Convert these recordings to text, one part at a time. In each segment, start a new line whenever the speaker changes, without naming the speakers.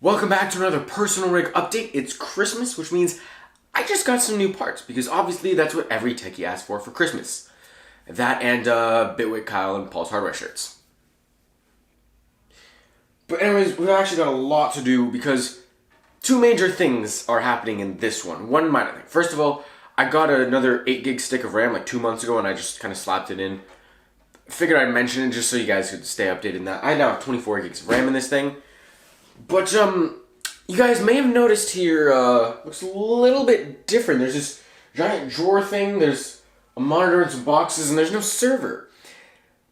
Welcome back to another personal rig update. It's Christmas, which means I just got some new parts because obviously that's what every techie asks for Christmas. That and Bitwit, Kyle, and Paul's hardware shirts. But anyways, we've actually got a lot to do because two major things are happening in this one. One minor thing. First of all, I got another 8 gig stick of RAM like 2 months ago and I just kind of slapped it in. Figured I'd mention it just so you guys could stay updated in that. I now have 24 gigs of RAM in this thing. But, you guys may have noticed here, looks a little bit different. There's this giant drawer thing, there's a monitor and some boxes, and there's no server.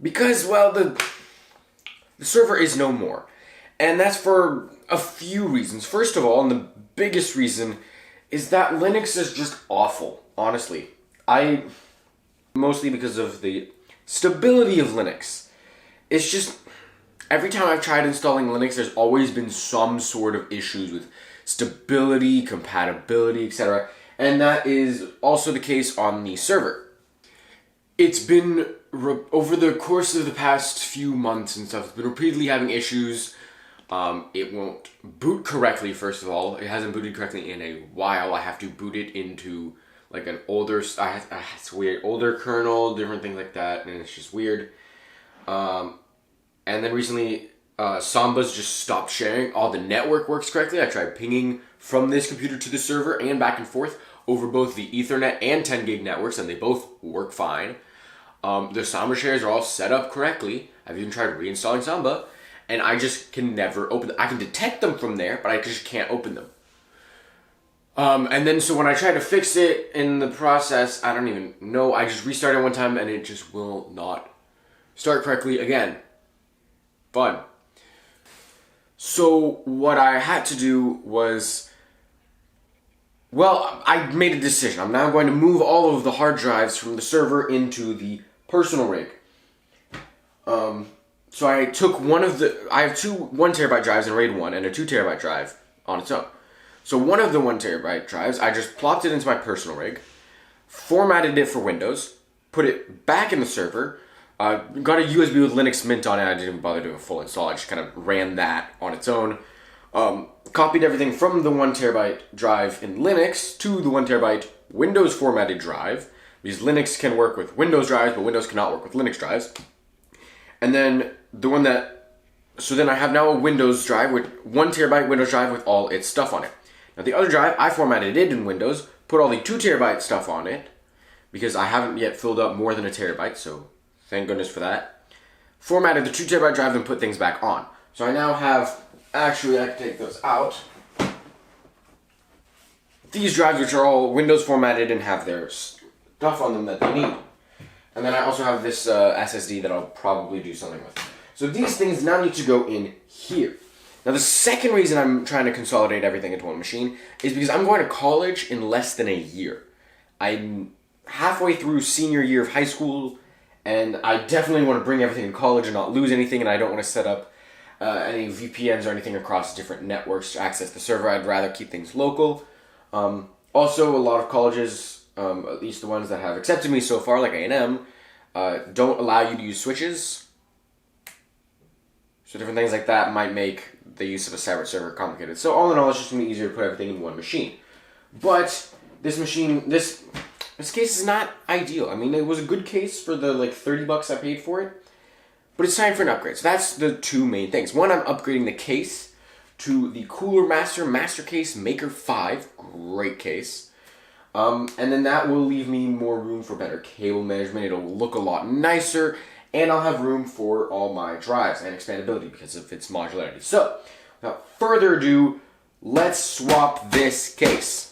Because, well, the server is no more. And that's for a few reasons. First of all, and the biggest reason, is that Linux is just awful, honestly. Mostly because of the stability of Linux. It's just... Every time I've tried installing Linux, there's always been some sort of issues with stability, compatibility, etc. And that is also the case on the server. It's been, over the course of the past few months and stuff, it's been repeatedly having issues. It won't boot correctly, first of all. It hasn't booted correctly in a while. I have to boot it into like an older, it's weird, older kernel, different things like that, and it's just weird. And then recently, Samba's just stopped sharing. All the network works correctly. I tried pinging from this computer to the server and back and forth over both the Ethernet and 10 gig networks, and they both work fine. The Samba shares are all set up correctly. I've even tried reinstalling Samba, and I just can never open them. I can detect them from there, but I just can't open them. And then so when I try to fix it in the process, I don't even know. I just restarted one time, and it just will not start correctly again. Fun. So what I had to do was, well, I made a decision. I'm now going to move all of the hard drives from the server into the personal rig. So I took I have two 1 terabyte drives in RAID 1 and a 2 terabyte drive on its own. So one of the 1 terabyte drives, I just plopped it into my personal rig, formatted it for Windows, put it back in the server, got a USB with Linux Mint on it. I didn't bother doing a full install. I just kind of ran that on its own. Copied everything from the 1 terabyte drive in Linux to the 1 terabyte Windows formatted drive, because Linux can work with Windows drives, but Windows cannot work with Linux drives. And then so then I have now a Windows drive with 1 terabyte Windows drive with all its stuff on it. Now the other drive, I formatted it in Windows, put all the 2 terabyte stuff on it, because I haven't yet filled up more than a terabyte, so thank goodness for that. Formatted the 2 terabyte drive and put things back on. So I now have, actually I can take those out. These drives, which are all Windows formatted and have their stuff on them that they need. And then I also have this SSD that I'll probably do something with. So these things now need to go in here. Now the second reason I'm trying to consolidate everything into one machine is because I'm going to college in less than a year. I'm halfway through senior year of high school, and I definitely want to bring everything in college and not lose anything, and I don't want to set up any VPNs or anything across different networks to access the server. I'd rather keep things local. Also, a lot of colleges, at least the ones that have accepted me so far, like A&M, don't allow you to use switches. So different things like that might make the use of a separate server complicated. So all in all, it's just going to be easier to put everything in one machine. But this machine, this case is not ideal. I mean, it was a good case for the like $30 I paid for it, but it's time for an upgrade. So that's the two main things. One, I'm upgrading the case to the Cooler Master Case Maker 5. Great case. And then that will leave me more room for better cable management. It'll look a lot nicer, and I'll have room for all my drives and expandability because of its modularity. So, without further ado, let's swap this case.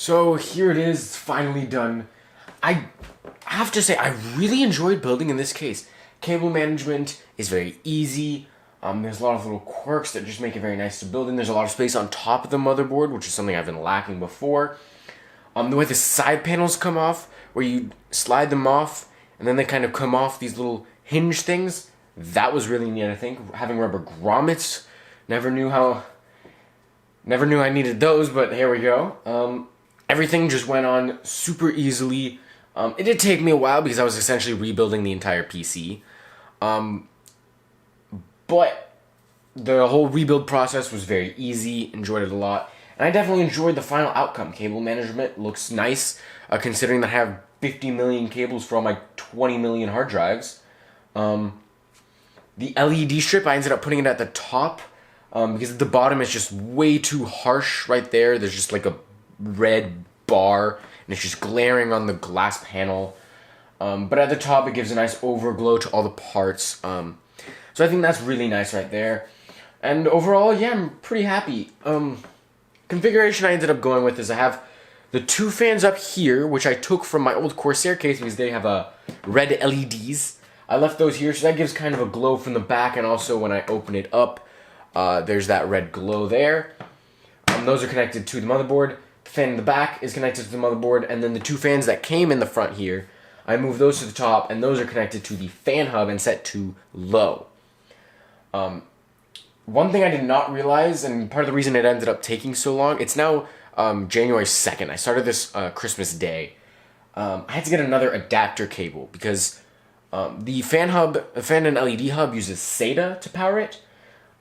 So here it is, it's finally done. I have to say, I really enjoyed building in this case. Cable management is very easy. There's a lot of little quirks that just make it very nice to build in. There's a lot of space on top of the motherboard, which is something I've been lacking before. The way the side panels come off, where you slide them off, and then they kind of come off these little hinge things, that was really neat, I think. Having rubber grommets, never knew I needed those, but here we go. Everything just went on super easily. It did take me a while because I was essentially rebuilding the entire PC. But the whole rebuild process was very easy, enjoyed it a lot. And I definitely enjoyed the final outcome. Cable management looks nice, considering that I have 50 million cables for all my 20 million hard drives. The LED strip, I ended up putting it at the top, because at the bottom it's just way too harsh right there. There's just like a red bar, and it's just glaring on the glass panel. But at the top it gives a nice overglow to all the parts. So I think that's really nice right there. And overall, yeah, I'm pretty happy. Configuration I ended up going with is I have the two fans up here, which I took from my old Corsair case because they have red LEDs. I left those here, so that gives kind of a glow from the back, and also when I open it up, there's that red glow there. Those are connected to the motherboard. The fan in the back is connected to the motherboard, and then the two fans that came in the front here, I moved those to the top, and those are connected to the fan hub and set to low. One thing I did not realize, and part of the reason it ended up taking so long, it's now January 2nd. I started this Christmas Day. I had to get another adapter cable because the fan and LED hub uses SATA to power it.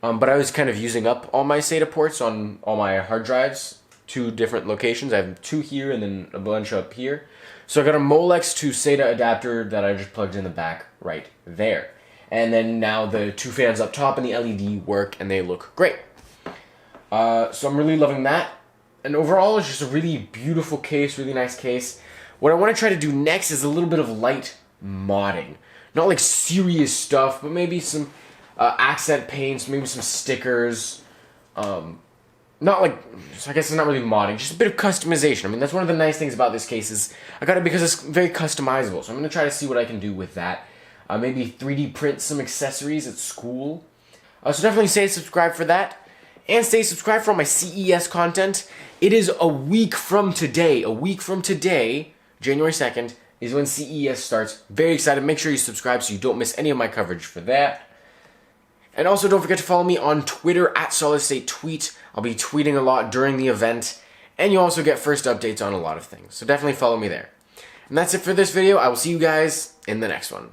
But I was kind of using up all my SATA ports on all my hard drives, 2 different locations. I have 2 here and then a bunch up here. So I got a Molex to SATA adapter that I just plugged in the back right there. And then now the 2 fans up top and the LED work, and they look great. So I'm really loving that. And overall, it's just a really beautiful case, really nice case. What I want to try to do next is a little bit of light modding. Not like serious stuff, but maybe some accent paints, maybe some stickers. Not like, so I guess it's not really modding, just a bit of customization. I mean, that's one of the nice things about this case is I got it because it's very customizable. So I'm going to try to see what I can do with that. Maybe 3D print some accessories at school. So definitely stay subscribed for that. And stay subscribed for all my CES content. It is a week from today. A week from today, January 2nd, is when CES starts. Very excited. Make sure you subscribe so you don't miss any of my coverage for that. And also don't forget to follow me on Twitter at SolidStateTweet. I'll be tweeting a lot during the event. And you also get first updates on a lot of things. So definitely follow me there. And that's it for this video. I will see you guys in the next one.